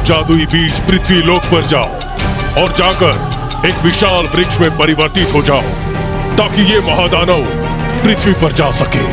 जादुई बीज पृथ्वी लोक पर जाओ और जाकर एक विशाल वृक्ष में परिवर्तित हो जाओ ताकि ये महादानव पृथ्वी पर जा सके।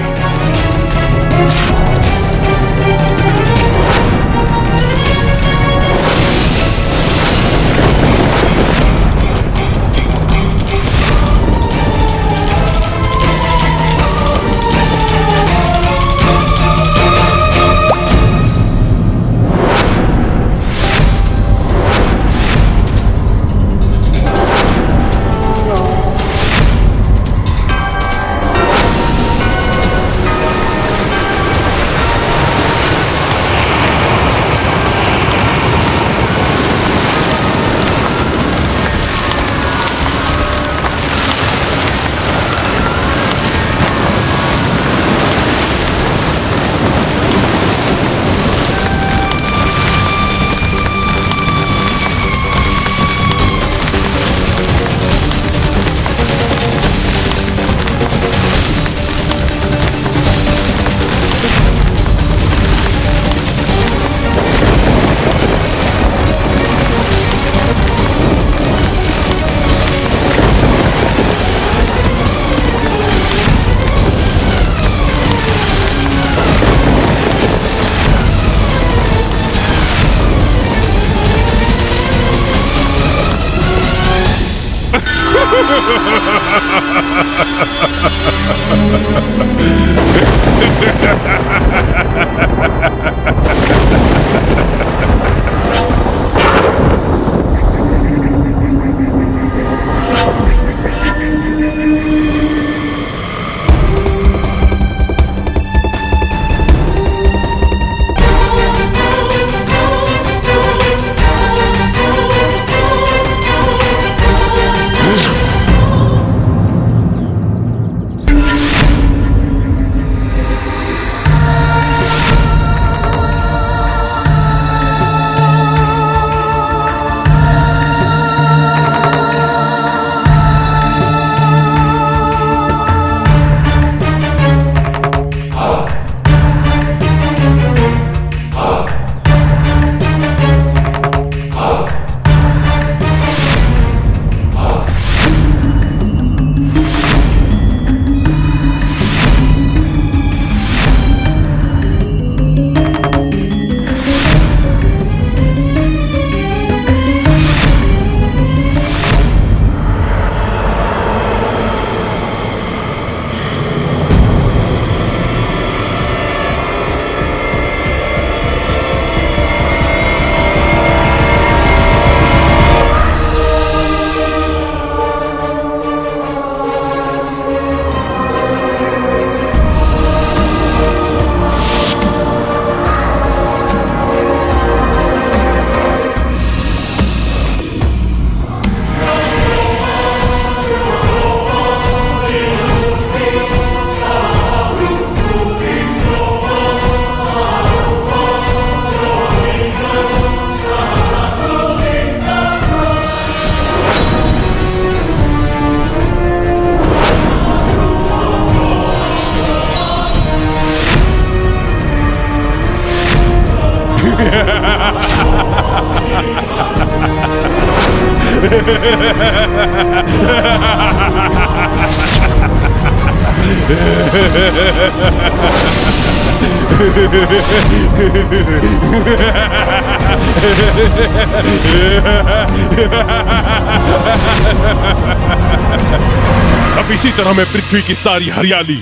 अब इसी तरह मैं पृथ्वी की सारी हरियाली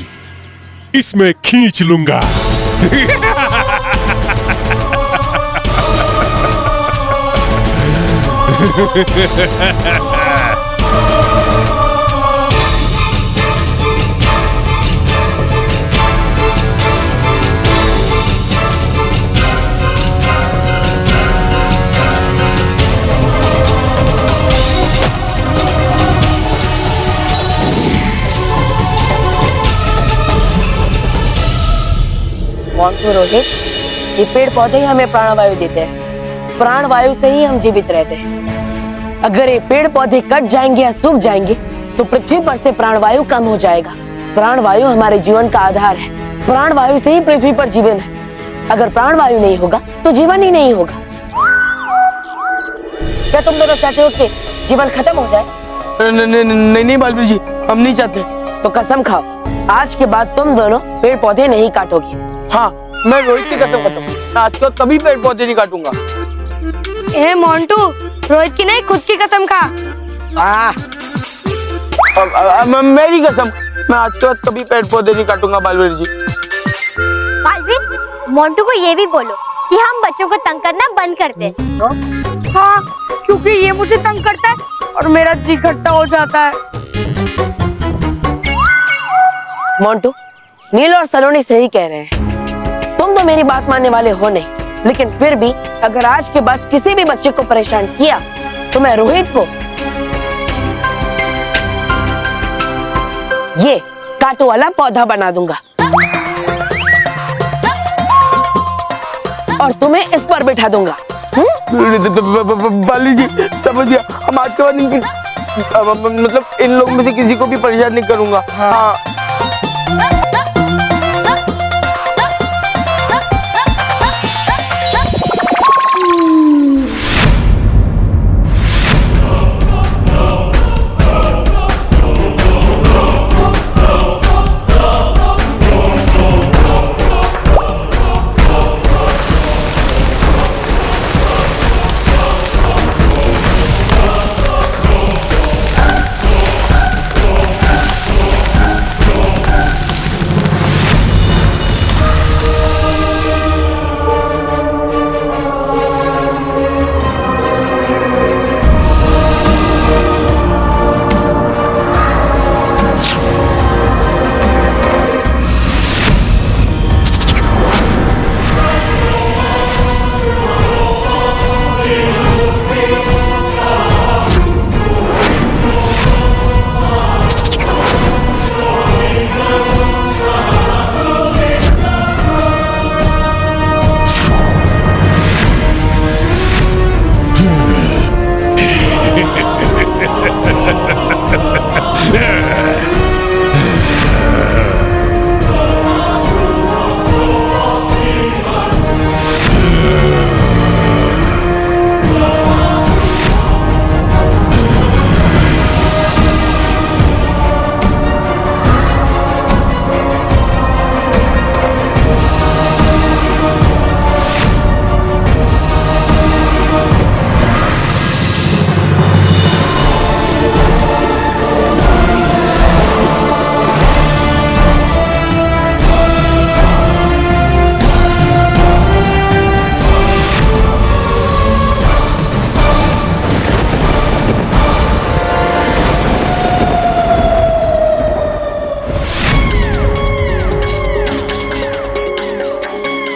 इसमें खींच लूंगा। कौन तो रोहित, ये पेड़ पौधे ही हमें प्राणवायु देते हैं। प्राणवायु से ही हम जीवित रहते हैं। अगर ये पेड़ पौधे कट जाएंगे या सूख जाएंगे तो पृथ्वी पर से प्राणवायु कम हो जाएगा। प्राणवायु हमारे जीवन का आधार है। प्राणवायु से ही पृथ्वी पर जीवन है। अगर प्राणवायु नहीं होगा तो जीवन ही नहीं होगा। क्या तुम दोनों चाहते हो कि जीवन खत्म हो जाए? नहीं बालवीर जी, हम नहीं चाहते। तो कसम खाओ, आज के बाद तुम दोनों पेड़ पौधे नहीं काटोगे। हाँ, मैं रोहित की कसम खाता हूँ, आज के बाद कभी पेड़ पौधे नहीं काटूंगा। ए मोंटू, रोहित की नहीं खुद की कसम खा। मेरी कसम, मैं आज के बाद कभी पेड़ पौधे नहीं काटूंगा बालवीर जी। बालवीर, मोंटू को ये भी बोलो कि हम बच्चों को तंग करना बंद कर दें। हाँ, क्योंकि ये मुझे तंग करता है और मेरा जी खट्टा हो जाता है। मोंटू, नील और सलोनी सही कह रहे हैं। तुम तो मेरी बात मानने वाले हो नहीं, लेकिन फिर भी अगर आज के बाद किसी भी बच्चे को परेशान किया तो मैं रोहित को ये कांटों वाला पौधा बना दूंगा और तुम्हें इस पर बिठा दूंगा। बालवीर जी, समझ गया, हम आज के बाद मतलब इन लोगों में से किसी को भी परेशान नहीं करूंगा। हाँ।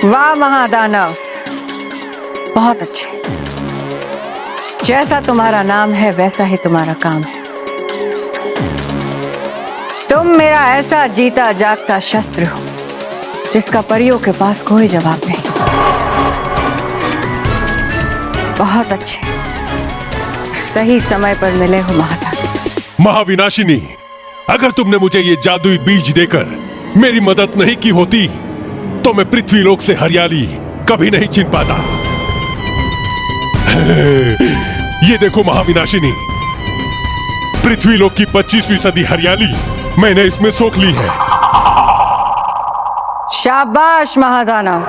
वाह महादानव, बहुत अच्छे। जैसा तुम्हारा नाम है वैसा ही तुम्हारा काम है। तुम मेरा ऐसा जीता जागता शस्त्र हो जिसका परियों के पास कोई जवाब नहीं। बहुत अच्छे, सही समय पर मिले हो महादानव। महाविनाशिनी, अगर तुमने मुझे ये जादुई बीज देकर मेरी मदद नहीं की होती तो मैं पृथ्वीलोक से हरियाली कभी नहीं छीन पाता। ये देखो महाविनाशिनी, पृथ्वीलोक की 25वीं सदी हरियाली मैंने इसमें सोख ली है। शाबाश महादानव,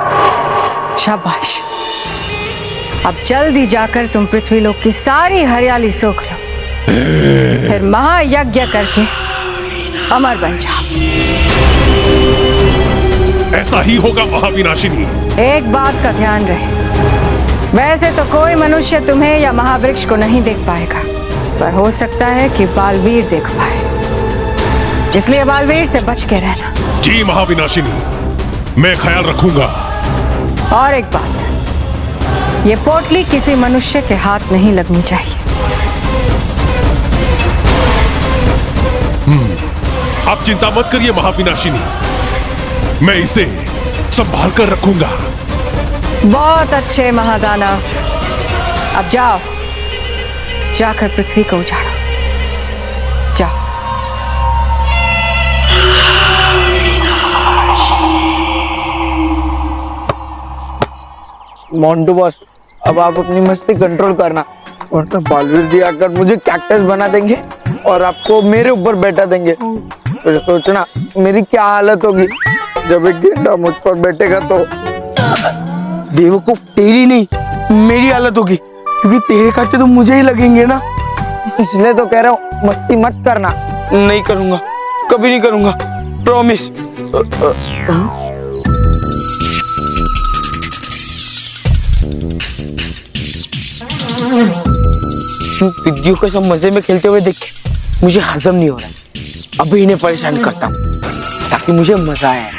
शाबाश। अब जल्दी जाकर तुम पृथ्वीलोक की सारी हरियाली सोख लो, फिर महायज्ञ करके अमर बन जाओ। ऐसा ही होगा महाविनाशिनी। एक बात का ध्यान रहे, वैसे तो कोई मनुष्य तुम्हें या महावृक्ष को नहीं देख पाएगा, पर हो सकता है कि बालवीर देख पाए, इसलिए बालवीर से बच के रहना। जी महाविनाशिनी, मैं ख्याल रखूंगा। और एक बात, ये पोटली किसी मनुष्य के हाथ नहीं लगनी चाहिए। आप चिंता मत करिए महाविनाशिनी, मैं इसे संभाल कर रखूंगा। बहुत अच्छे महादानव, अब जाओ, जाकर पृथ्वी को उजाड़ो। जाओ। मोंटू बॉस, अब आप अपनी मस्ती कंट्रोल करना, और तो बालवीर जी आकर मुझे कैक्टस बना देंगे और आपको मेरे ऊपर बैठा देंगे। तो सोचना मेरी क्या हालत होगी जब एक गेंडा मुझ पर बैठेगा। तो बेवकूफ, तेरी नहीं मेरी हालत होगी, क्योंकि तेरे कांटे तो मुझे ही लगेंगे ना। इसलिए तो कह रहा हूँ मस्ती मत करना। नहीं करूंगा, कभी नहीं करूंगा, प्रॉमिस। विद्यु को सब मजे में खेलते हुए देख के मुझे हजम नहीं हो रहा है। अभी इन्हें परेशान करता हूँ ताकि मुझे मजा आए।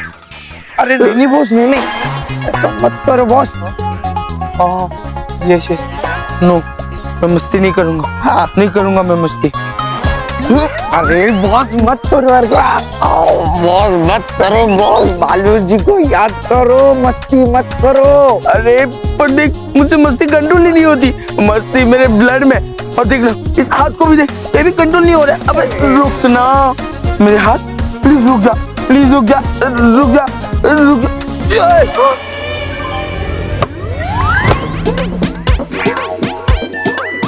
अरे नहीं बॉस, नहीं, ऐसा मत करो बॉस। यस, नो, मैं मस्ती नहीं करूंगा। हाँ, नहीं करूंगा मैं मस्ती। अरे बॉस मत करो ऐसा, बॉस मत करो बॉस, बालवीर जी को याद करो, मस्ती मत करो। अरे पर देख, मुझे मस्ती कंट्रोल ही नहीं होती, मस्ती मेरे ब्लड में। और देख लो इस हाथ को भी देख, ये भी कंट्रोल नहीं हो रहा है। अबे रुक ना मेरे हाथ, प्लीज रुक जा, प्लीज रुक जा, रुक जा, रुक जा।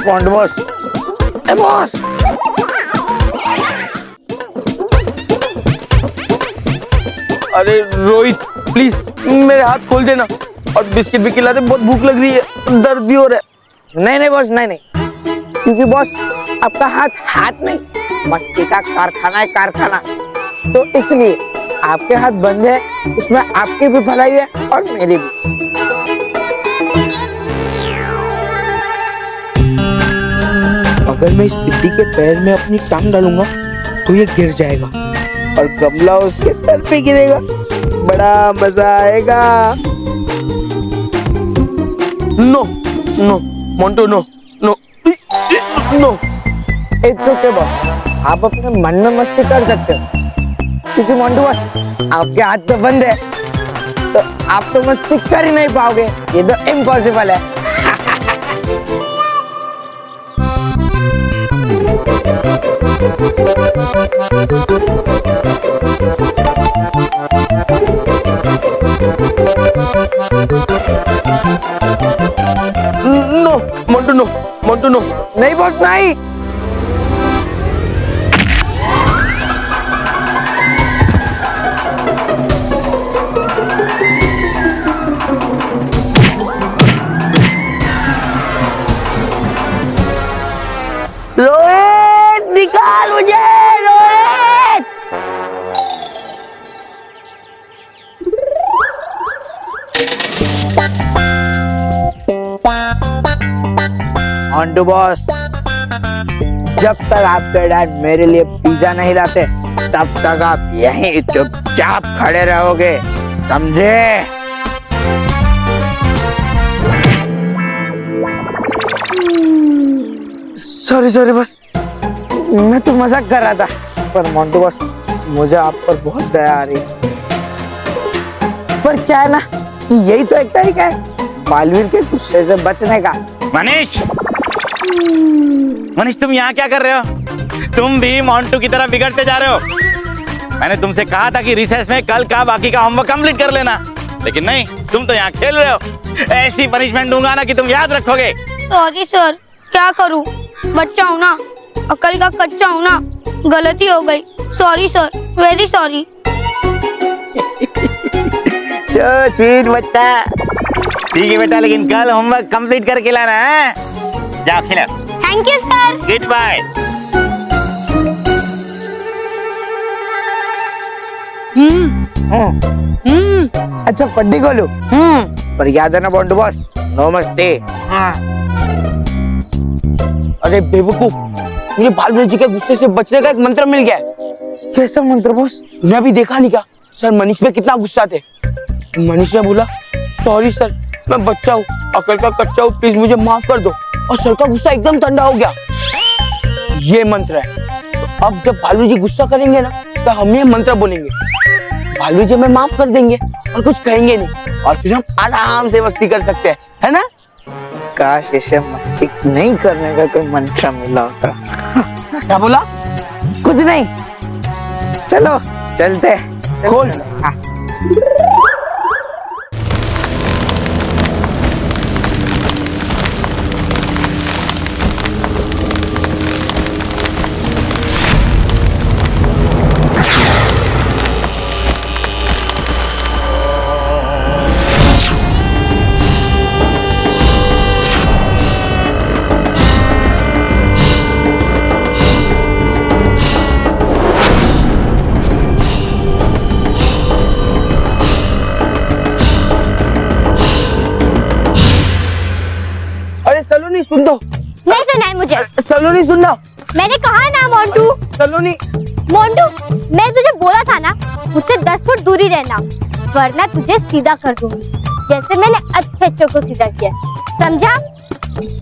बॉन्ड बॉस, ए बॉस, अरे रोहित प्लीज मेरे हाथ खोल देना और बिस्किट भी खिला दे, बहुत भूख लग रही है, दर्द भी हो रहा है। नहीं बॉस, नहीं, क्योंकि बॉस आपका हाथ नहीं, मस्ती का कारखाना है, कारखाना। तो इसलिए आपके हाथ बंद है, उसमें आपकी भी भलाई है और मेरी भी। अगर मैं इस बिल्ली के पैर में अपनी टांग डालूंगा तो ये गिर जाएगा और गमला उसके सर पे गिरेगा, बड़ा मजा आएगा। No no Montu, no no no, it's okay boss, आप अपने मन में मस्ती कर सकते हो, क्योंकि मोंटू बॉस आपके हाथ तो बंद है, तो आप तो मस्ती कर ही नहीं पाओगे, ये तो इम्पॉसिबल है। No Montu, no Montu, no, नहीं बॉस, नहीं। रोहित निकाल मुझे, रोहित। मोंटू बॉस, जब तक आपके डैड मेरे लिए पिज्जा नहीं लाते तब तक आप यहीं चुपचाप खड़े रहोगे, समझे? सॉरी बस, मैं तो मजाक कर रहा था। पर मोंटू बॉस, मुझे आप पर बहुत दया आ रही है। पर क्या है ना, यही तो एक तरीका है बालवीर के गुस्से से बचने का। मनीष, तुम यहाँ क्या कर रहे हो? तुम भी मोंटू की तरह बिगड़ते जा रहे हो। मैंने तुमसे कहा था कि रिसेस में कल का बाकी का होमवर्क कंप्लीट कर लेना, लेकिन नहीं, तुम तो यहाँ खेल रहे हो। ऐसी पनिशमेंट दूंगा ना कि तुम याद रखोगे। सॉरी सर, क्या करूं, बच्चा हूं ना, अकल का कच्चा हूं ना, गलती हो गई। Sorry sir, very sorry. Sweet बच्चा, ठीक है बेटा, लेकिन कल होमवर्क कंप्लीट करके लाना है। जाओ खेलो। Thank you sir. Good bye. अच्छा पट्टी खोलो। पर याद है ना बॉन्डू बॉस, नो मस्ती। अरे बेवकूफ, मुझे बालवीर जी के गुस्से से बचने का एक मंत्र मिल गया है। कैसा मंत्र बॉस? मैं अभी देखा नहीं क्या सर मनीष पे कितना गुस्सा थे। मनीष ने बोला सॉरी सर, मैं बच्चा हूँ, अकल का कच्चा हूँ, प्लीज मुझे माफ कर दो, और सर का गुस्सा एकदम ठंडा हो गया। ये मंत्र है। तो अब जब बालवीर जी गुस्सा करेंगे ना तो हम ये मंत्र बोलेंगे, बालवीर जी हमें माफ कर देंगे और कुछ कहेंगे नहीं, और फिर हम आराम से मस्ती कर सकते हैं, है ना? काश ऐसे मस्ती नहीं करने का कोई मंत्र मिला होता। क्या बोला? कुछ नहीं, चलो चलते। खोल। सलोनी सुनना। मैंने कहा ना मोंटू। सलोनी। मोंटू, मैं तुझे बोला था ना मुझसे 10 फुट दूरी रहना, वरना तुझे सीधा कर दूंगी, जैसे मैंने अच्छे को सीधा किया, समझा?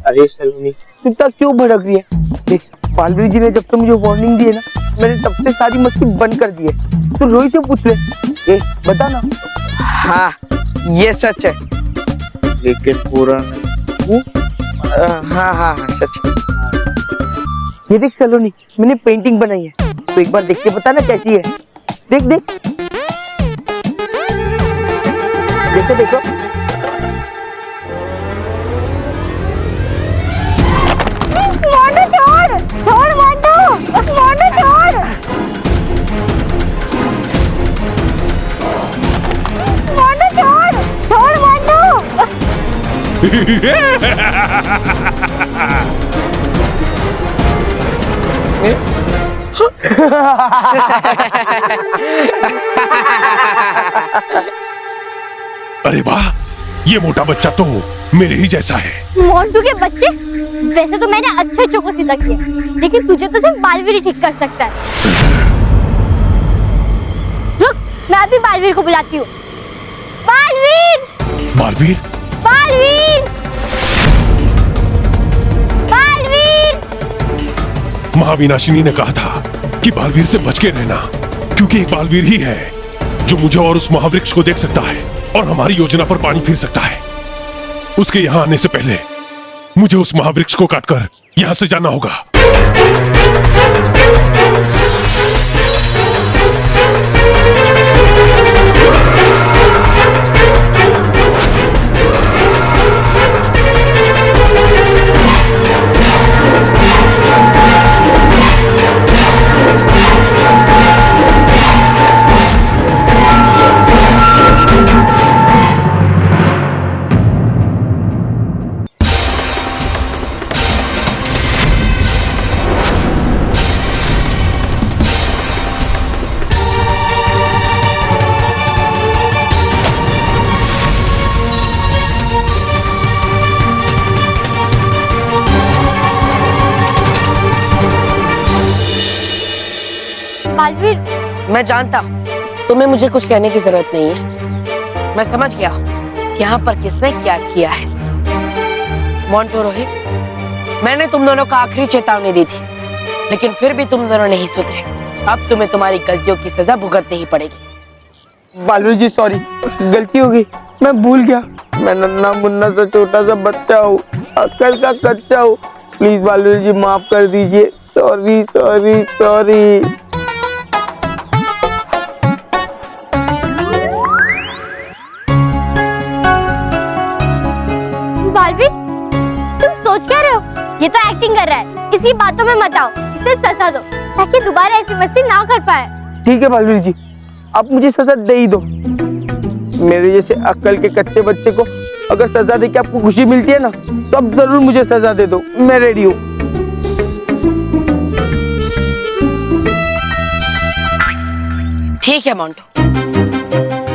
अरे सलोनी, तू इतना क्यों भड़क रही है? देख, बालवीर जी ने जब से मुझे वार्निंग दी है ना, मैंने तब से सारी मस्ती बंद कर दी है। तू रोहित से पूछ ले, ए बता ना। हाँ, ये सच है, लेकिन पूरा हाँ हाँ सच है। ये देख सलोनी, मैंने पेंटिंग बनाई है, तो एक बार देख के बता ना कैसी है। देख देख, देखो देखो। मोंटू छोड़, छोड़ मोंटू, मोंटू छोड़, मोंटू छोड़, छोड़ मोंटू। अरे वाह, ये मोटा बच्चा तो मेरे ही जैसा है। मोंटू के बच्चे, वैसे तो मैंने अच्छे को सीधा किया, लेकिन तुझे तो सिर्फ बालवीर ही ठीक कर सकता है। रुक, मैं अभी बालवीर को बुलाती हूँ। बालवीर, बालवीर, बालवीर, बालवीर। महाविनाशिनी ने कहा था कि बालवीर से बच के रहना, क्योंकि एक बालवीर ही है जो मुझे और उस महावृक्ष को देख सकता है और हमारी योजना पर पानी फिर सकता है। उसके यहाँ आने से पहले मुझे उस महावृक्ष को काटकर यहाँ से जाना होगा। बालवीर, मैं जानता हूँ तुम्हें मुझे कुछ कहने की जरूरत नहीं है। मैं समझ गया कि यहाँ पर किसने क्या किया है। मोंटू, रोहित, मैंने तुम दोनों को आखिरी चेतावनी दी थी, लेकिन फिर भी तुम दोनों नहीं सुधरे। अब तुम्हें तुम्हारी गलतियों की सजा भुगतनी ही पड़ेगी। बालवीर जी सॉरी, गलती हो गई, मैं भूल गया। मैं नन्ना मुन्ना सा छोटा सा बच्चा हूँ, अक्ल का कच्चा हूँ। प्लीज बालवीर जी माफ कर दीजिए। Sorry sorry sorry. बालवीर, तुम सोच क्या रहे हो? ये तो एक्टिंग कर रहा है, इसी बातों में मत आओ, इसे सजा दो ताकि दोबारा ऐसी मस्ती ना कर पाए। ठीक है बालवीर जी, आप मुझे सजा दे ही दो। मेरे जैसे अक्ल के कच्चे बच्चे को अगर सजा दे के आपको खुशी मिलती है ना, तो अब जरूर मुझे सजा दे दो, मैं रेडी हूँ। ठीक है मोंटू,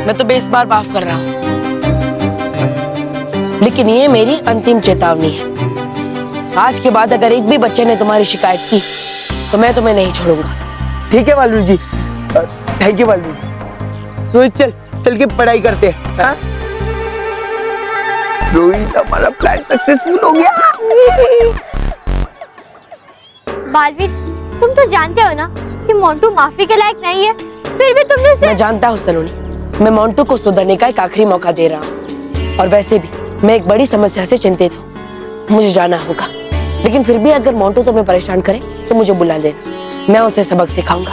मैं तुम्हें इस बार माफ कर रहा हूँ, लेकिन ये मेरी अंतिम चेतावनी है। आज के बाद अगर एक भी बच्चे ने तुम्हारी शिकायत की तो मैं तुम्हें नहीं छोड़ूंगा। ठीक है बालवीर जी, थैंक यू बालवीर जी। रोहित चल चल के पढ़ाई करते हैं। हाँ? रोहित, हमारा प्लान सक्सेसफुल हो गया। बालवीर, तुम तो जानते हो ना कि मोंटू माफी के लायक नहीं है, फिर भी तुमने उसे। मैं जानता हूँ सलोनी, मैं मोंटू को सुधरने का एक आखिरी मौका दे रहा हूँ, और वैसे भी मैं एक बड़ी समस्या से चिंतित हूँ, मुझे जाना होगा। लेकिन फिर भी अगर मोंटू तुम्हें परेशान करे तो मुझे बुला लेना, मैं उसे सबक सिखाऊंगा।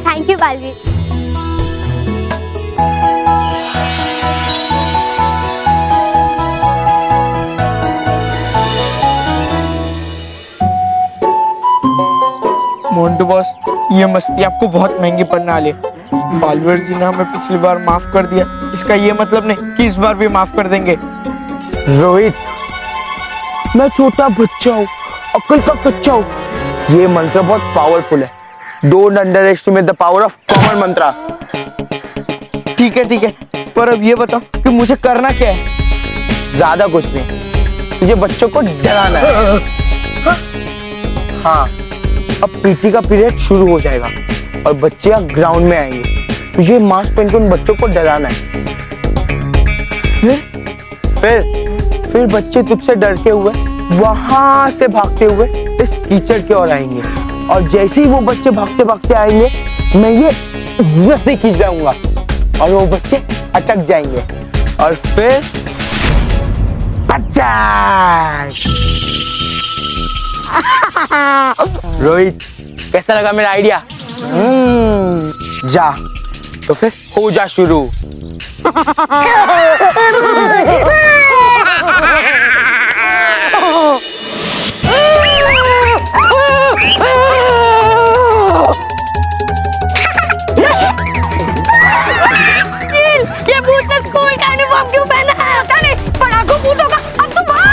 Thank you Baalveer. Montu boss, ये मस्ती आपको बहुत महंगी पड़ने वाली है। बालवीर जी ने हमें पिछली बार माफ कर दिया, इसका ये मतलब नहीं कि इस बार भी माफ कर देंगे। रोहित, मैं छोटा बच्चा हूँ, अक्ल का कच्चा हूँ। ये मंत्र बहुत पावरफुल है। Don't underestimate the power of common mantra. ठीक है, पर अब ये बताओ कि मुझे करना क्या है? ज्यादा कुछ नहीं, तुझे बच्चों को डराना है। हाँ, अब पीटी का पीरियड शुरू हो जाएगा और बच्चे ग्राउंड में आएंगे। तुझे मास्क पहन के उन बच्चों को डराना है। फिर बच्चे तुझसे डरते हुए वहां से भागते हुए इस कीचड़ की ओर आएंगे और जैसे ही वो बच्चे भागते भागते आएंगे, मैं ये रस्सी खींच जाऊंगा और वो बच्चे अटक जाएंगे और फिर रोहित, कैसा लगा मेरा आइडिया? जा तो फिर हो जा शुरू। ये भूत ने स्कूल का यूनिफॉर्म क्यों पहना है? पता नहीं, बड़ा को भूत होगा। अब तो भाग।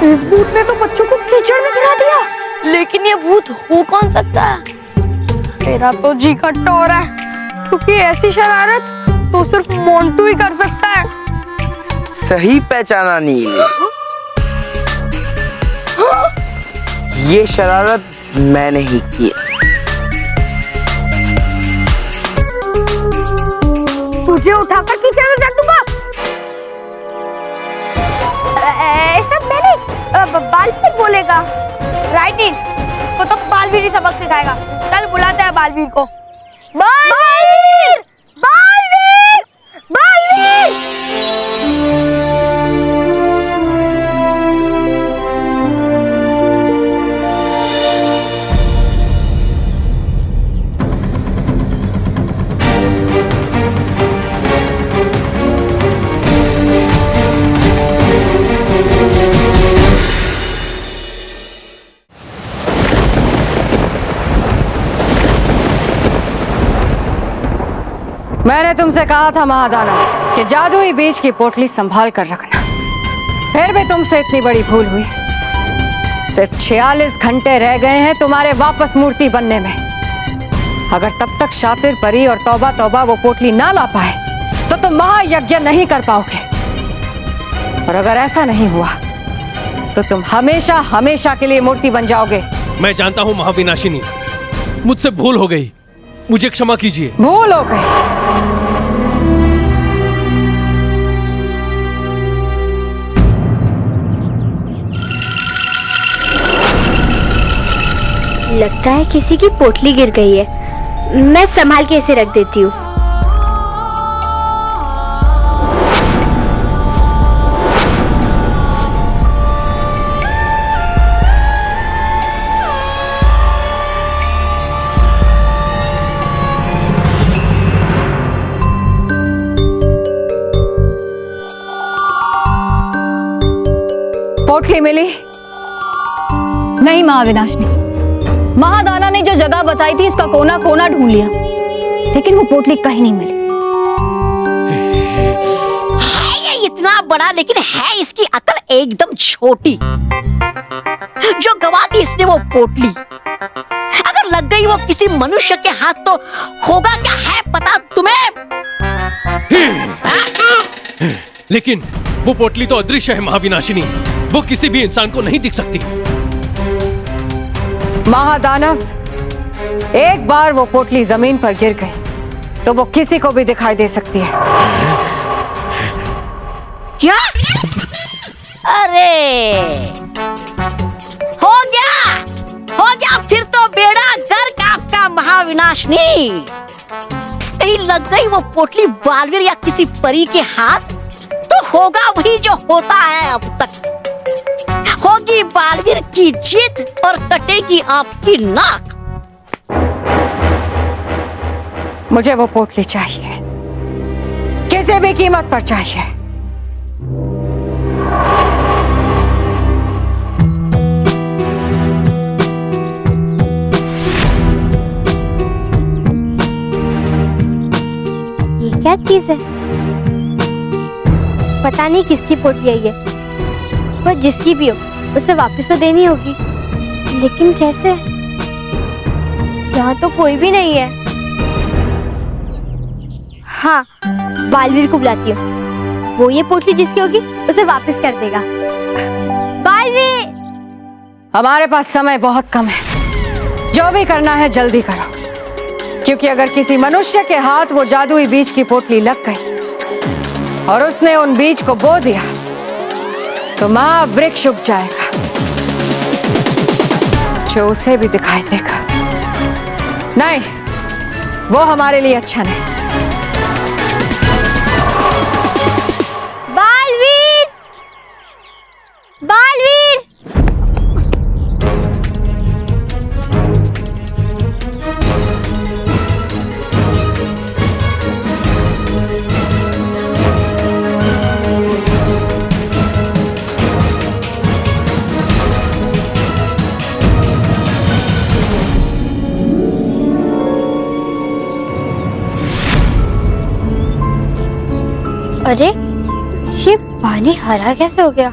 इस भूत ने तो बच्चों को कीचड़ में गिरा दिया। लेकिन ये भूत हो कौन सकता है? मेरा तो जी का टोर है, क्योंकि ऐसी शरारत तो सिर्फ मोंटू ही कर सकता है। सही पहचाना नील। ये शरारत मैंने ही की। तुझे उठाकर कीचड़ में डाल दूंगा। ऐसा मैंने बालवीर बोलेगा। राइटिन को तो बालवीर ही सबक सिखाएगा। चल बुलाते हैं बालवीर को। बालवीर! बालवीर! बालवीर! मैंने तुमसे कहा था महादानव कि जादुई बीज की पोटली संभाल कर रखना, फिर भी तुमसे इतनी बड़ी भूल हुई। सिर्फ 46 घंटे रह गए हैं तुम्हारे वापस मूर्ति बनने में। अगर तब तक शातिर परी और तौबा तौबा वो पोटली ना ला पाए तो तुम महायज्ञ नहीं कर पाओगे। और अगर ऐसा नहीं हुआ तो तुम हमेशा हमेशा के लिए मूर्ति बन जाओगे। मैं जानता हूँ महाविनाशिनी, मुझसे भूल हो गई, मुझे क्षमा कीजिए। भूल हो गई? लगता है किसी की पोटली गिर गई है। मैं संभाल के इसे रख देती हूँ। पोटली मिली? नहीं महाविनाशिनी, महादाना ने जो जगह बताई थी उसका कोना कोना ढूंढ लिया, लेकिन वो पोटली कहीं नहीं मिली। है ये इतना बड़ा, लेकिन है इसकी अकल एकदम छोटी। जो गवा दी इसने वो पोटली, अगर लग गई वो किसी मनुष्य के हाथ तो होगा क्या है पता तुम्हें? लेकिन वो पोटली तो अदृश्य है महाविनाशिनी, वो किसी भी इंसान को नहीं दिख सकती। महादानव, एक बार वो पोटली जमीन पर गिर गई तो वो किसी को भी दिखाई दे सकती है। क्या? अरे हो गया फिर तो बेड़ा गर्क आपका महाविनाशनी। कहीं लग गई वो पोटली बालवीर या किसी परी के हाथ तो होगा वही जो होता है अब तक। होगी होगी बालवीर की जीत और कटेगी आपकी नाक। मुझे वो पोटली चाहिए, किसी भी कीमत पर चाहिए। ये क्या चीज है? पता नहीं किसकी पोटली है ये, पर जिसकी भी हो उसे वापस तो देनी होगी, लेकिन कैसे? यहाँ तो कोई भी नहीं है। हाँ, बालवीर को बुलाती हूँ, वो ये पोटली जिसकी होगी उसे वापस कर देगा। बालवीर! हमारे पास समय बहुत कम है, जो भी करना है जल्दी करो, क्योंकि अगर किसी मनुष्य के हाथ वो जादुई बीज की पोटली लग गई और उसने उन बीज को बो दिया तो महावृक्ष उग जाएगा, जो उसे भी दिखाई देगा। नहीं, वो हमारे लिए अच्छा नहीं। बालवीर! बालवीर! अरे ये पानी हरा कैसे हो गया?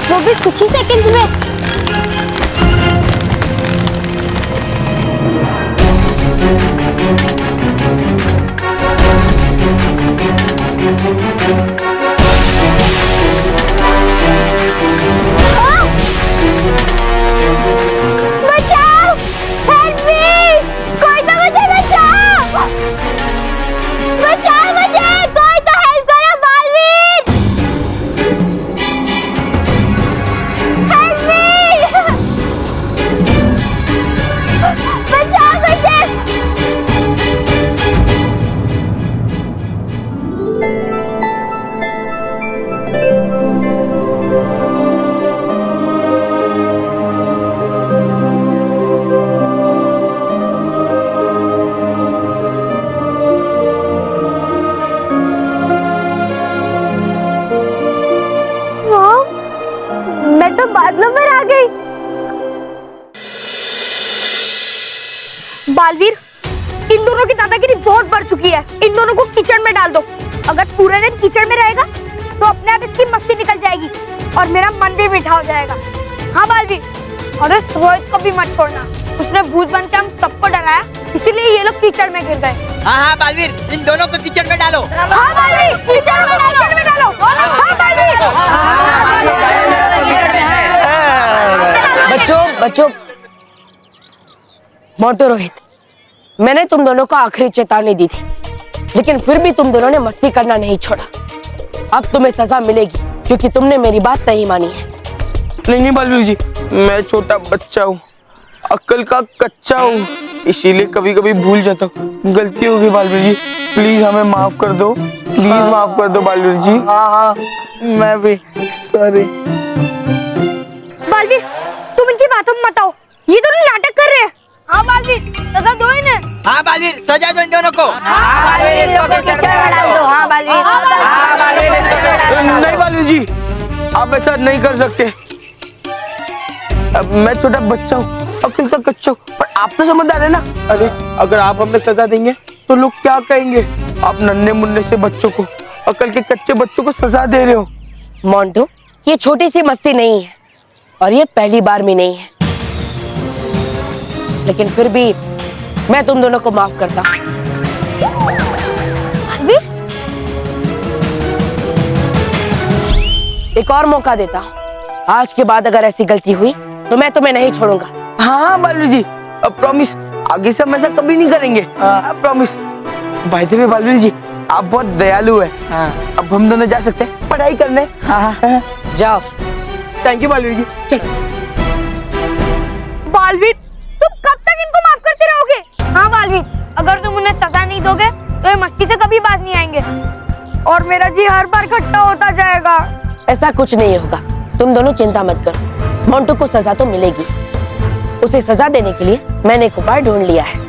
वो भी कुछ ही सेकंड्स में। बचाओ! Help me! कोई तो मुझे बचाओ! बचाओ मुझे! कोई तो हेल्प करो बालवीर! Help me! बचाओ मुझे! मैं तो बादलों में आ गई। बालवीर, इन दोनों की दादागिरी बहुत बढ़ चुकी है। इन दोनों को कीचड़ में डाल दो। अगर पूरे दिन कीचड़ में रहेगा तो अपने आप इसकी मस्ती निकल जाएगी और मेरा मन भी मीठा हो जाएगा। हाँ बालवीर, और इस रोहित को भी मत छोड़ना। उसने भूत बन के हम सबको डराया, इसीलिए ये लोग कीचड़ में गिर गए। हाँ हाँ बालवीर, इन दोनों को कीचड़ में डालो। हाँ बालवीर, कीचड़ में डालो। हाँ बालवीर। बच्चों, मोंटू, रोहित, मैंने तुम दोनों को आखिरी चेतावनी दी थी, लेकिन फिर भी तुम दोनों ने मस्ती करना नहीं छोड़ा। अब तुम्हें सजा मिलेगी क्योंकि तुमने मेरी बात नहीं मानी है। नहीं बालवीर जी, मैं छोटा बच्चा हूँ, अक्ल का कच्चा हूँ, इसीलिए कभी कभी भूल जाता हूँ। गलती हो गई बालवीर जी, प्लीज हमें माफ कर दो। प्लीज माफ कर दो बालवीर जी। हाँ, मैं भी सॉरी। बालवीर, तुम इनकी बातों में मत आओ, ये दोनों नाटक कर रहे हैं। हाँ बालवीर, सजा दो इन्हें। हाँ बालवीर, सजा दो इन दोनों को। नहीं बालवीर जी, आप ऐसा नहीं कर सकते। अब मैं छोटा बच्चा हूँ, अक्ल का कच्चा हूँ, पर आप तो समझदार है ना। अरे अगर आप हमें सजा देंगे तो लोग क्या कहेंगे? आप नन्हे मुन्ने से बच्चों को, अकल के कच्चे बच्चों को सजा दे रहे हो। मोंटू, ये छोटी सी मस्ती नहीं है, और ये पहली बार भी नहीं है। लेकिन फिर भी मैं तुम दोनों को माफ करता हूं। बालवीर, एक और मौका देता हूं। आज के बाद अगर ऐसी गलती हुई तो मैं तुम्हें नहीं छोड़ूंगा। हाँ बालवीर जी, अब प्रॉमिस, आगे से हम ऐसा कभी नहीं करेंगे। प्रॉमिस। भाई थे बालवीर जी, आप बहुत दयालु है। अब हम दोनों जा सकते हैं पढ़ाई करने। हाँ। जाओ। थैंक यू बालवीर जी। चल। बालवीर, तुम कब तक इनको माफ करते रहोगे? हाँ बालवीर, अगर तुम उन्हें सजा नहीं दोगे तो ये मस्ती से कभी बाज नहीं आएंगे और मेरा जी हर बार खट्टा होता जाएगा। ऐसा कुछ नहीं होगा, तुम दोनों चिंता मत करो। मोंटू को सजा तो मिलेगी। उसे सजा देने के लिए मैंने एक उपाय ढूंढ लिया है।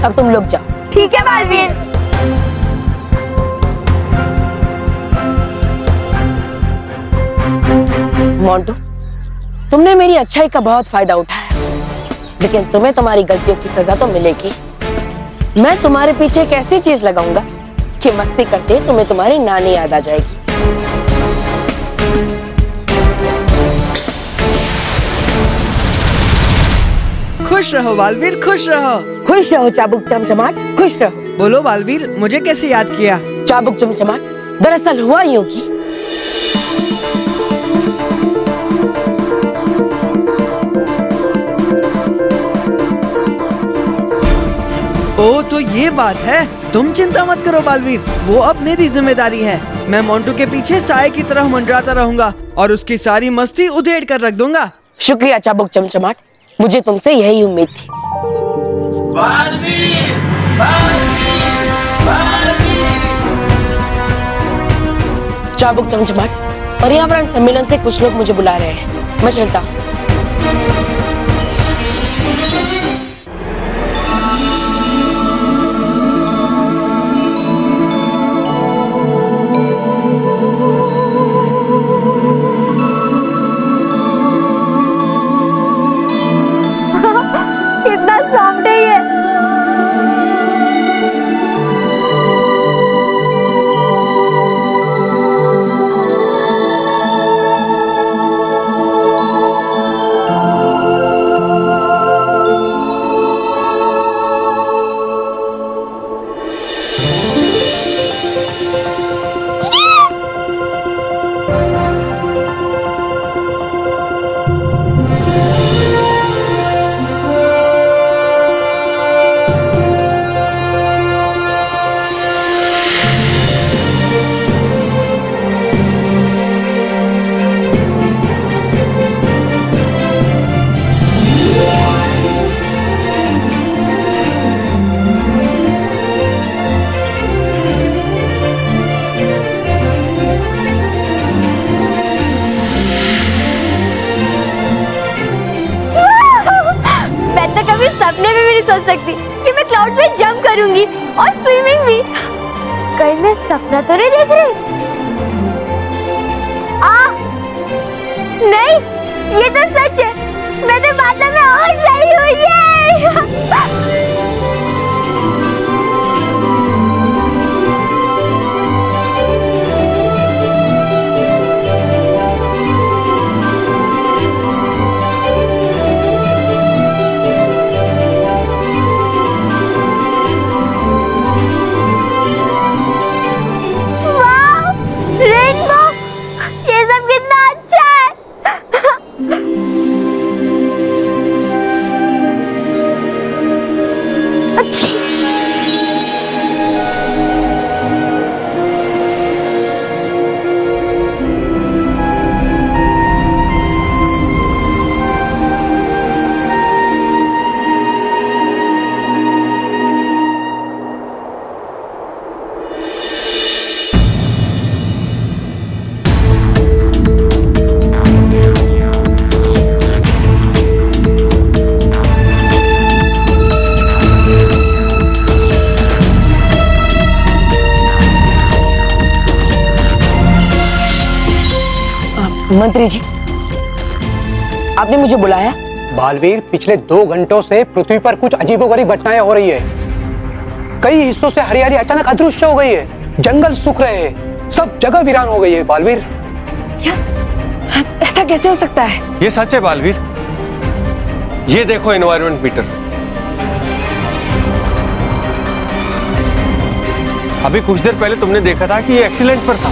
अब तुम लोग जाओ। ठीक है बालवीर। मोंटू, तुमने मेरी अच्छाई का बहुत फायदा उठाया, लेकिन तुम्हें तुम्हारी गलतियों की सजा तो मिलेगी। मैं तुम्हारे पीछे एक ऐसी चीज लगाऊंगा कि मस्ती करते तुम्हें तुम्हारी नानी याद आ जाएगी। खुश रहो बालवीर, खुश रहो। खुश रहो चाबुक चमचमाट, खुश रहो। बोलो बालवीर, मुझे कैसे याद किया? चाबुक चमचमाट, दरअसल हुआ यूं कि ओ तो ये बात है। तुम चिंता मत करो बालवीर, वो अब मेरी जिम्मेदारी है। मैं मोंटू के पीछे साए की तरह मंडराता रहूंगा और उसकी सारी मस्ती उधेड़ कर रख दूंगा। शुक्रिया चाबुक चमचमाट, मुझे तुमसे यही उम्मीद थी। चाबुक चमचमाट, पर्यावरण सम्मेलन से कुछ लोग मुझे बुला रहे हैं, मैं चलता हूँ। कितना सॉफ्ट है ये। सोच सकती कि मैं क्लाउड पे जंप करूंगी और स्विमिंग भी। कहीं मैं सपना तो नहीं देख रही? नहीं, ये तो सच है। मैं तो बादल में उड़ रही हूँ। ये मंत्री जी, आपने मुझे बुलाया? बालवीर, पिछले 2 घंटों से पृथ्वी पर कुछ अजीबोगरीब घटनाएं हो रही है। कई हिस्सों से हरियाली अचानक अदृश्य हो गई है, जंगल सूख रहे हैं, सब जगह वीरान हो गई है। बालवीर, क्या ऐसा कैसे हो सकता है? ये सच है बालवीर। ये देखो एनवायरनमेंट मीटर। अभी कुछ देर पहले तुमने देखा था कि ये एक्सीलेंट पर था,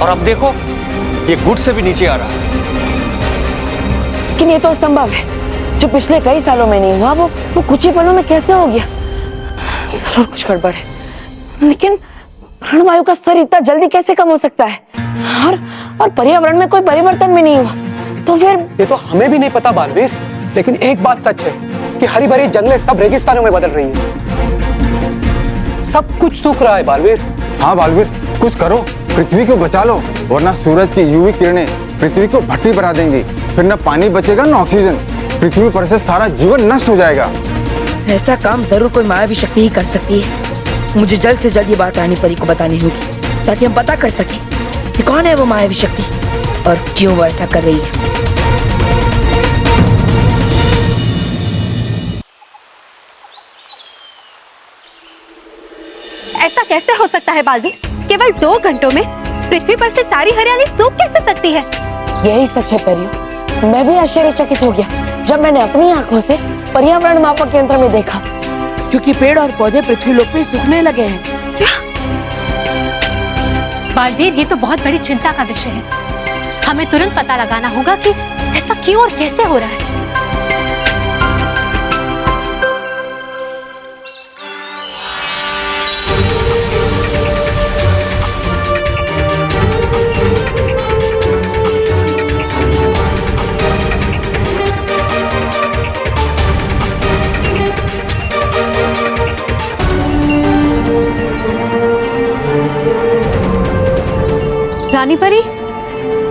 और अब देखो ये गुड से भी नीचे आ रहा है। लेकिन ये तो असंभव है। जो पिछले कई सालों में नहीं हुआ वो कुछ ही पलों में कैसे हो गया? जरूर कुछ गड़बड़ है। लेकिन प्राणवायु का स्तर इतना जल्दी कैसे कम हो सकता है? और पर्यावरण में कोई परिवर्तन भी नहीं हुआ, तो फिर? ये तो हमें भी नहीं पता बालवीर, लेकिन एक बात सच है कि हरी भरी जंगलें सब रेगिस्तानों में बदल रही हैं। सब कुछ सूख रहा है बालवीर। हाँ बालवीर, कुछ करो, पृथ्वी को बचा लो, वरना सूरज की यूवी किरणें पृथ्वी को भट्टी बना देंगी। फिर न पानी बचेगा न ऑक्सीजन, पृथ्वी पर से सारा जीवन नष्ट हो जाएगा। ऐसा काम जरूर कोई मायावी शक्ति ही कर सकती है। मुझे जल्द से जल्द ये बात रानी परी को बतानी होगी, ताकि हम पता कर सकें कि कौन है वो मायावी शक्ति और क्यों वो ऐसा कर रही है। ऐसा कैसे हो सकता है बालवीर? केवल 2 घंटों में पृथ्वी पर से सारी हरियाली सूख कैसे सकती है? यही सच है परियों। मैं भी आश्चर्यचकित हो गया जब मैंने अपनी आंखों से पर्यावरण मापक यंत्र में देखा, क्योंकि पेड़ और पौधे पृथ्वी लोक पे सूखने लगे हैं। क्या? बालवीर, ये तो बहुत बड़ी चिंता का विषय है। हमें तुरंत पता लगाना होगा कि ऐसा क्यों और कैसे हो रहा है। रानी परी,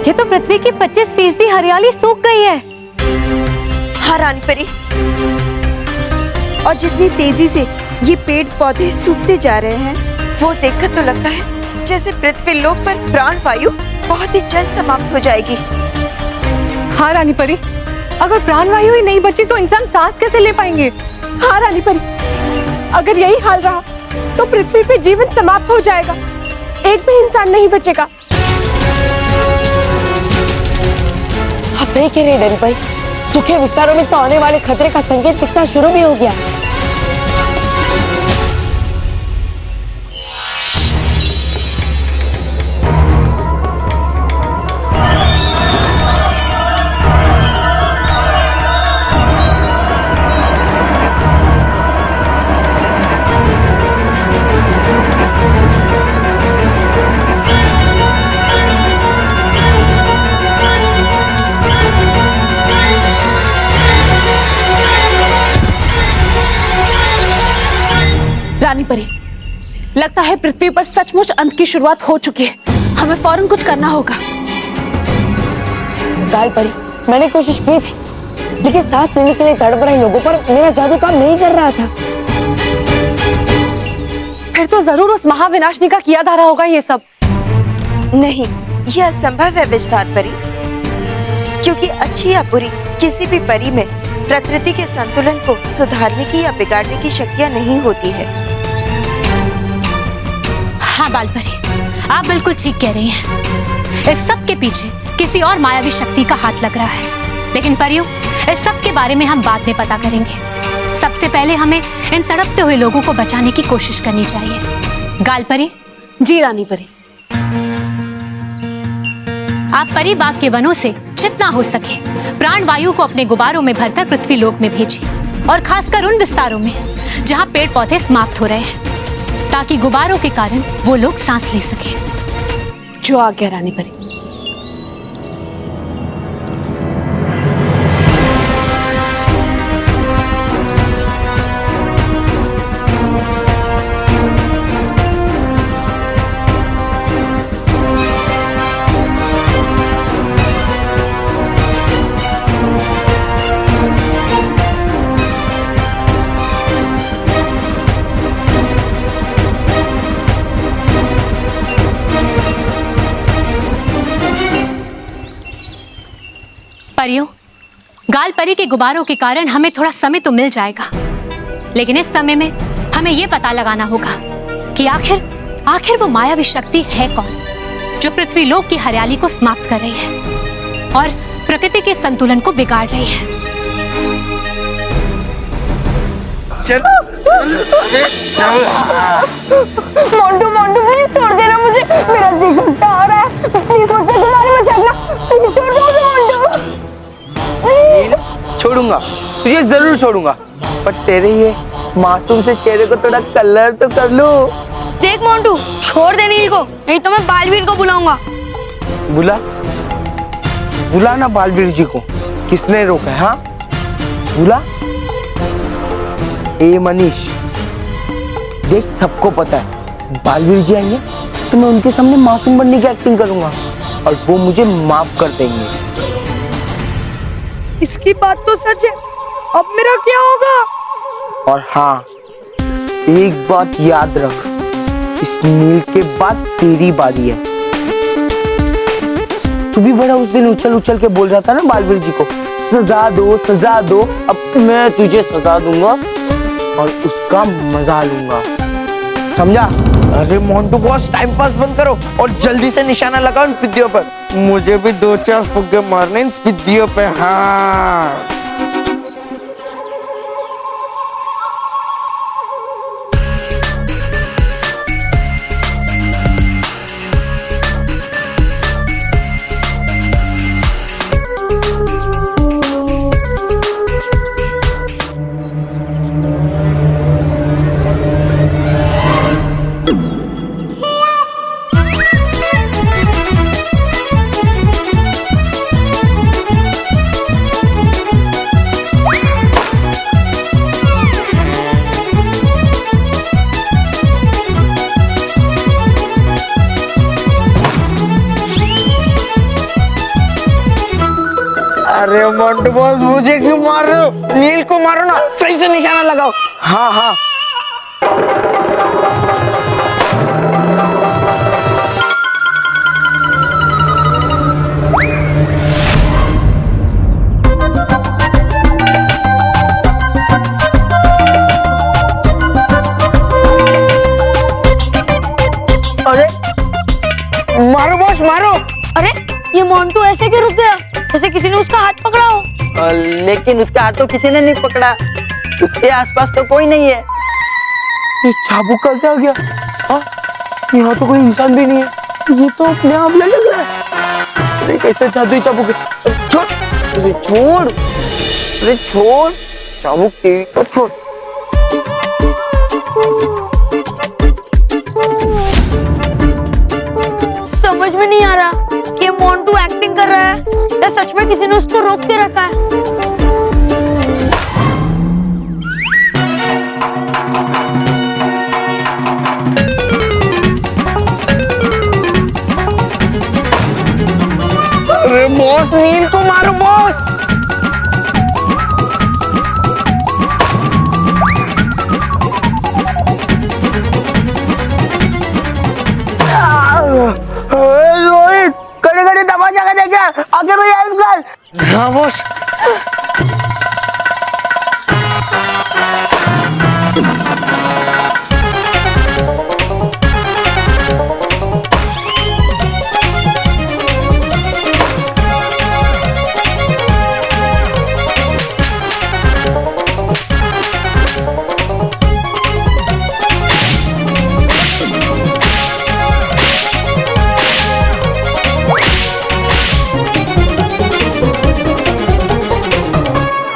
ये तो पृथ्वी की 25% हरियाली सूख गई है। हाँ रानी परी, और जितनी तेजी से ये पेड़ पौधे सूखते जा रहे हैं, वो देखकर तो लगता है जैसे पृथ्वी लोक पर प्राण वायु बहुत ही जल्द समाप्त हो जाएगी। हाँ रानी परी, अगर प्राण वायु ही नहीं बची तो इंसान सांस कैसे ले पाएंगे? हाँ रानी परी, अगर यही हाल रहा तो पृथ्वी पे जीवन समाप्त हो जाएगा, एक भी इंसान नहीं बचेगा। आप सही कह रहे हैं भाई, सूखे विस्तारों में तो आने वाले खतरे का संकेत दिखना शुरू भी हो गया। रानी परी, लगता है पृथ्वी पर सचमुच अंत की शुरुआत हो चुकी है। हमें फौरन कुछ करना होगा। गाल परी, मैंने कोशिश की थी, लेकिन सांस लेने के लिए तड़प रहे लोगों पर मेरा जादू काम नहीं कर रहा था। फिर तो जरूर उस महाविनाशनी का किया धारा होगा ये सब। नहीं, यह असंभव है विजधार परी, क्योंकि अच्छी या बुरी किसी भी परी में प्रकृति के संतुलन को सुधारने की या बिगाड़ने की शक्तियां नहीं होती है। हाँ बालपरी, आप बिल्कुल ठीक कह रही हैं। इस सब के पीछे किसी और मायावी शक्ति का हाथ लग रहा है। लेकिन परियों, इस सब के बारे में हम बाद में पता करेंगे। सबसे पहले हमें इन तड़पते हुए लोगों को बचाने की कोशिश करनी चाहिए। गालपरी? जी रानी परी। आप परी बाग के वनों से जितना हो सके प्राण वायु को अपने गुबारों में भरकर पृथ्वी लोक में भेजिए, और खासकर उन विस्तारों में जहां पेड़ पौधे समाप्त हो रहे हैं, ताकि गुबारों के कारण वो लोग सांस ले सके। जो आ गया रानी परी। परियों, गाल परी के गुबारों के कारण हमें थोड़ा समय तो मिल जाएगा, लेकिन इस समय में हमें यह पता लगाना होगा कि आखिर वो मायावी शक्ति है कौन। जो पृथ्वी लोक की हरियाली को समाप्त कर रही है और प्रकृति के संतुलन को बिगाड़ रही है। मोंटू मोंटू प्लीज छोड़ देना मुझे, मेरा जी घुटता आ रहा है, प्लीज मुझसे तुम्हारी मजाक ना, प्लीज छोड़ दो मोंटू। छोड़ूंगा, तुझे जरूर छोड़ूंगा, पर तेरे ये मासूम से चेहरे को थोड़ा कलर तो कर लो। देख मोंटू, छोड़ दे नील को, नहीं तो मैं बालवीर को बुलाऊंगा। बुला ना बालवीर जी को, किसने रोका है? हाँ बुला। ए मनीष, देख सबको पता है बालवीर जी आएंगे तो मैं उनके सामने मासूम बनने की एक्टिंग करूंगा और वो मुझे माफ कर देंगे। इसकी बात तो सच है, अब मेरा क्या होगा? और हाँ, एक बात याद रख, इस नील के बाद तेरी बारी है। तू भी बड़ा उस दिन उछल उछल के बोल रहा था ना बालवीर जी को, सजा दो सजा दो। अब मैं तुझे सजा दूंगा और उसका मजा लूंगा, समझा? अरे मोंटू बॉस, टाइम पास बंद करो और जल्दी से निशाना लगाओ इन पिद्दियों पर। मुझे भी 2-4 फुग्गे मारने इन पिद्दियों पे। हाँ अरे मोंटू बॉस, मुझे क्यों मार रहे हो? नील को मारो ना, सही से निशाना लगाओ। हाँ हाँ अरे मारो बॉस मारो। अरे ये मोंटू ऐसे क्यों रुक गया, जैसे किसी ने उसका हाथ पकड़ा हो। लेकिन उसका हाथ तो किसी ने नहीं पकड़ा, उसके आसपास तो कोई नहीं है। ये चाबुक कैसे आ गया? हाँ, यहाँ तो कोई इंसान भी नहीं है, ये तो अपने आप लग रहा है। अरे कैसे जादुई चाबुक है? छोड़, अरे छोड़, अरे छोड़, चाबुक तेरी तो छोड़। समझ में नहीं आ रहा कि ये मोंटू एक्टिंग कर रहा है या सच में किसी ने उसको रोक के रखा है। अरे बॉस, नील को मारो बॉस। रोहित, कड़े कड़े तमाचा का देखा, आगे भाई हेल्प कर। हाँ बॉस।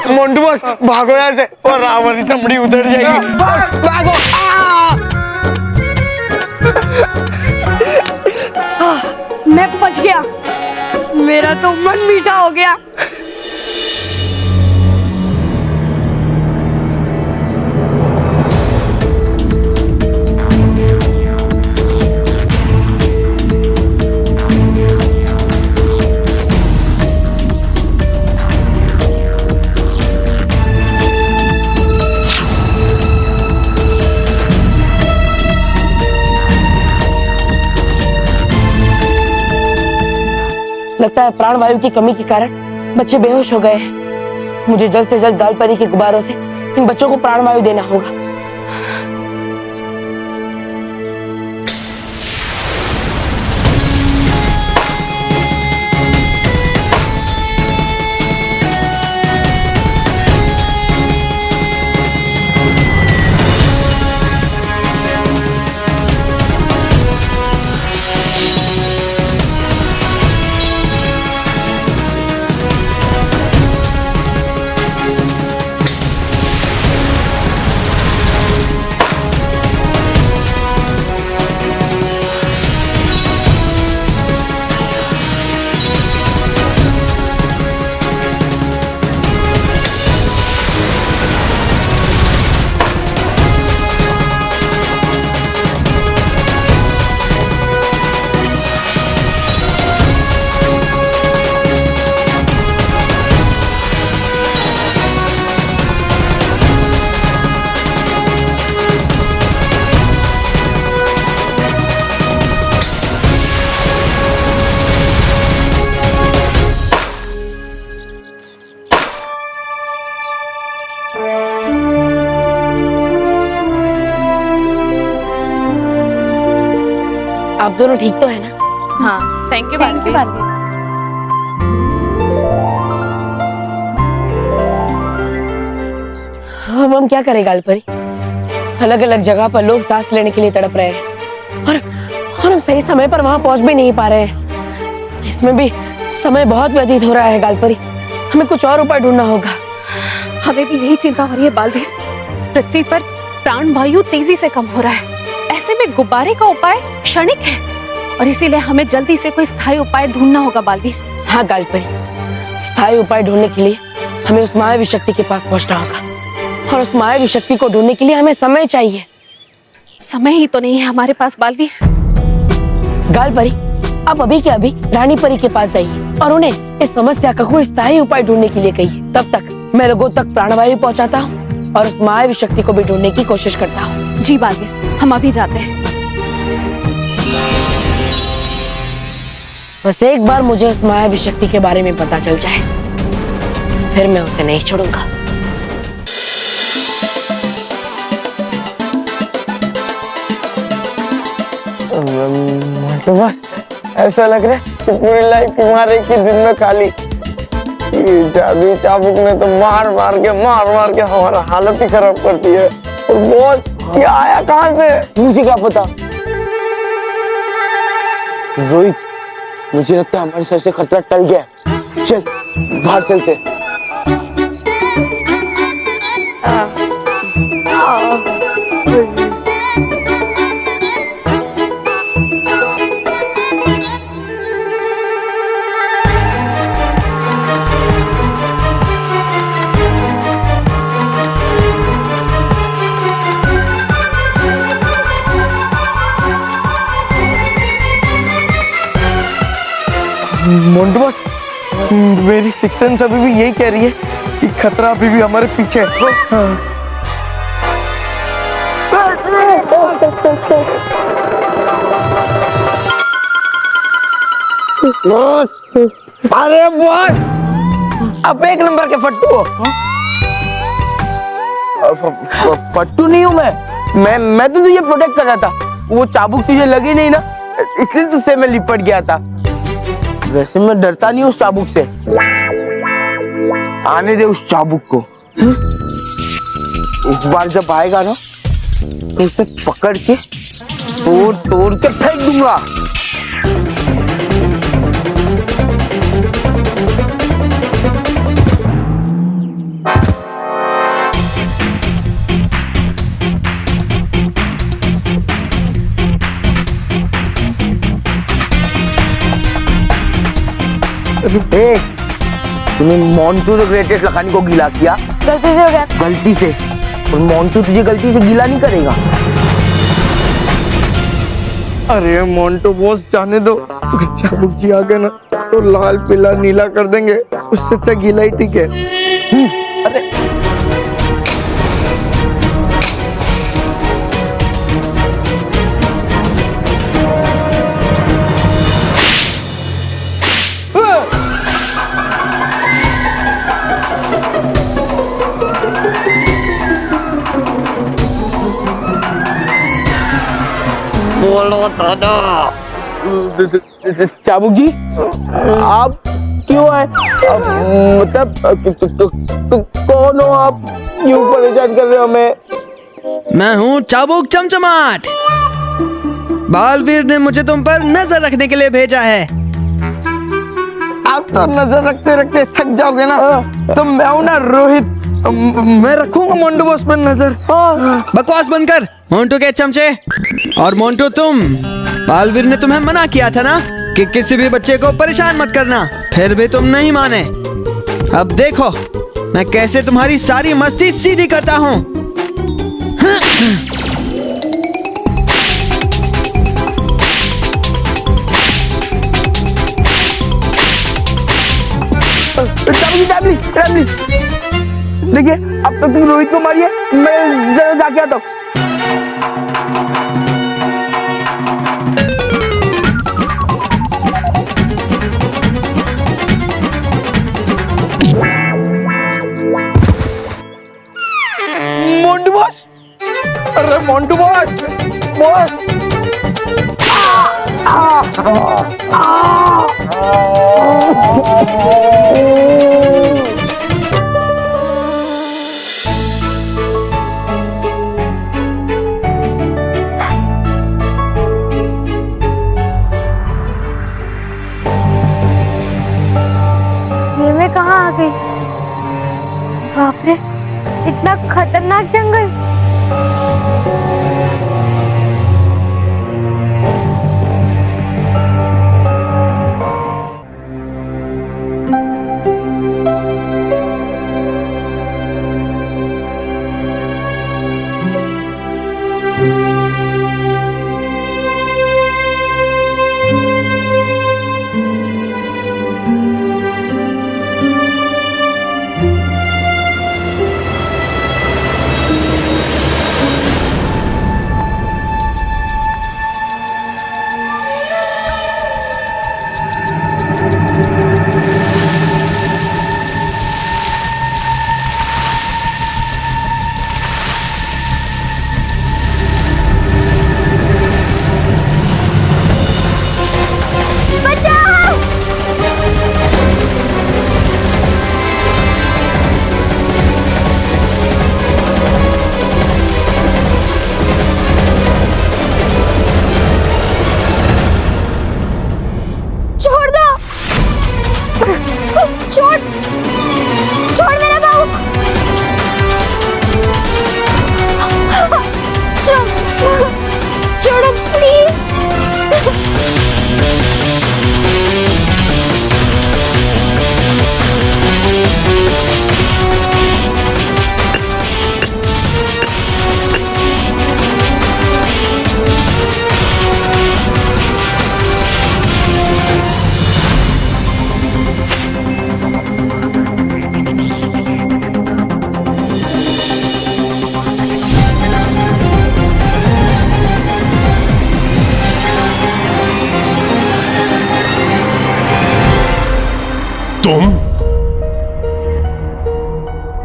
मोंटू बॉस, भागो यहाँ से और रावण की चमड़ी उधर जाएगी। भागो। मैं बच गया, मेरा तो मन मीठा हो गया। लगता है प्राणवायु की कमी के कारण बच्चे बेहोश हो गए हैं। मुझे जल्द से जल्द गालपरी के गुब्बारों से इन बच्चों को प्राणवायु देना होगा। आप दोनों ठीक तो है ना? हाँ, थैंक यू बालवीर। हम क्या करें गालपरी? अलग अलग जगह पर लोग सांस लेने के लिए तड़प रहे हैं और हम सही समय पर वहां पहुंच भी नहीं पा रहे हैं। इसमें भी समय बहुत व्यतीत हो रहा है गालपरी। हमें कुछ और उपाय ढूंढना होगा। हमें भी यही चिंता हो रही है बालवीर। पृथ्वी पर प्राणवायु तेजी से कम हो रहा है। ऐसे में गुब्बारे का उपाय क्षणिक है और इसीलिए हमें जल्दी से कोई स्थायी उपाय ढूंढना होगा बालवीर। हाँ गालपरी, स्थायी उपाय ढूंढने के लिए हमें उस मायावी शक्ति के पास पहुंचना होगा और उस मायावी शक्ति को ढूंढने के लिए हमें समय चाहिए। समय ही तो नहीं है हमारे पास बालवीर। गालपरी, आप अभी के अभी रानी परी के पास जाइए और उन्हें इस समस्या का कोई स्थायी उपाय ढूंढने के लिए कहिए। तब तक मैं लोगों तक प्राणवायु पहुंचाता हूँ और उस मायावी शक्ति को भी ढूंढने की कोशिश करता हूँ। जी बालवीर, हम अभी जाते हैं। बस एक बार मुझे उस मायावी शक्ति के बारे में पता चल जाए, फिर मैं उसे नहीं छोड़ूंगा। तो बस ऐसा लग रहा है कि पूरी लाइफ हमारे एक ही दिन में खाली। ये जादुई चाबुक ने तो मार मार के हमारा हालत ही खराब कर दी है। और बॉस, ये आया कहाँ से? मुझे क्या पता। रोहित, मुझे लगता है हमारे सर से खतरा टल गया। चल बाहर चलते। मोंटू बॉस, मेरी सिक्स सेंस अभी भी यही कह रही है कि खतरा अभी भी हमारे पीछे है। बॉस, अरे बॉस, अब एक नंबर के फट्टू हो। फट्टू नहीं हूँ मैं तो तुझे प्रोटेक्ट कर रहा था। वो चाबुक तुझे लगी नहीं ना, इसलिए तुझसे मैं लिपट गया था। वैसे मैं डरता नहीं उस चाबुक से। आने दे उस चाबुक को। इस बार जब आएगा ना तो उसे पकड़ के तोड़ तोड़ के फेंक दूंगा। तूने मोंटू द ग्रेटेस्ट लखानी को गीला किया। गलती से हो गया। गलती से? और मोंटू तुझे गलती से गीला नहीं करेगा। अरे मोंटू बॉस, जाने दो। अगर चाबुक जी आ गए ना तो लाल पीला नीला कर देंगे। उससे अच्छा गीला ही ठीक है। अरे बोलो दादा। चाबुक जी, आप क्यों आए? मतलब कौन हो आप? क्यों परेशान कर रहे हो हमें? मैं हूँ चाबुक चमचमाट। बालवीर ने मुझे तुम पर नजर रखने के लिए भेजा है। आप तो नजर रखते रखते थक जाओगे ना। तो मैं हूँ ना रोहित, मैं रखूंगा मोंटू बॉस पर नजर। बकवास बंद कर मोंटू के चमचे। और मोंटू, तुम, बालवीर ने तुम्हें मना किया था ना कि किसी भी बच्चे को परेशान मत करना, फिर भी तुम नहीं माने। अब देखो मैं कैसे तुम्हारी सारी मस्ती सीधी करता हूँ। देखिए, अब तक तुम रोहित को मारिए, मैं जरा जाके आता हूँ। मोंटू बॉस, अरे मोंटू बॉस, बॉस। ये मैं कहाँ आ गई? बाप रे, इतना खतरनाक जंगल।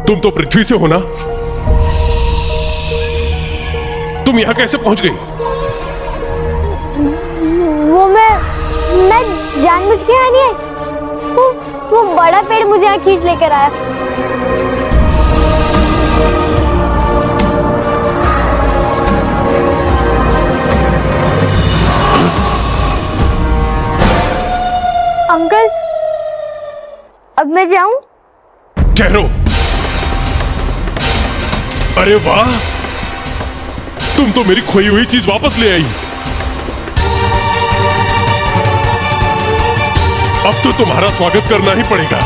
तुम तो पृथ्वी से हो ना? तुम यहां कैसे पहुंच गई? वो मैं जानबूझ के यहाँ नहीं आई। वो बड़ा पेड़ मुझे यहाँ खींच लेकर आया। अंकल, अब मैं जाऊं? ठहरो। अरे वाह, तुम तो मेरी खोई हुई चीज वापस ले आई। अब तो तुम्हारा स्वागत करना ही पड़ेगा।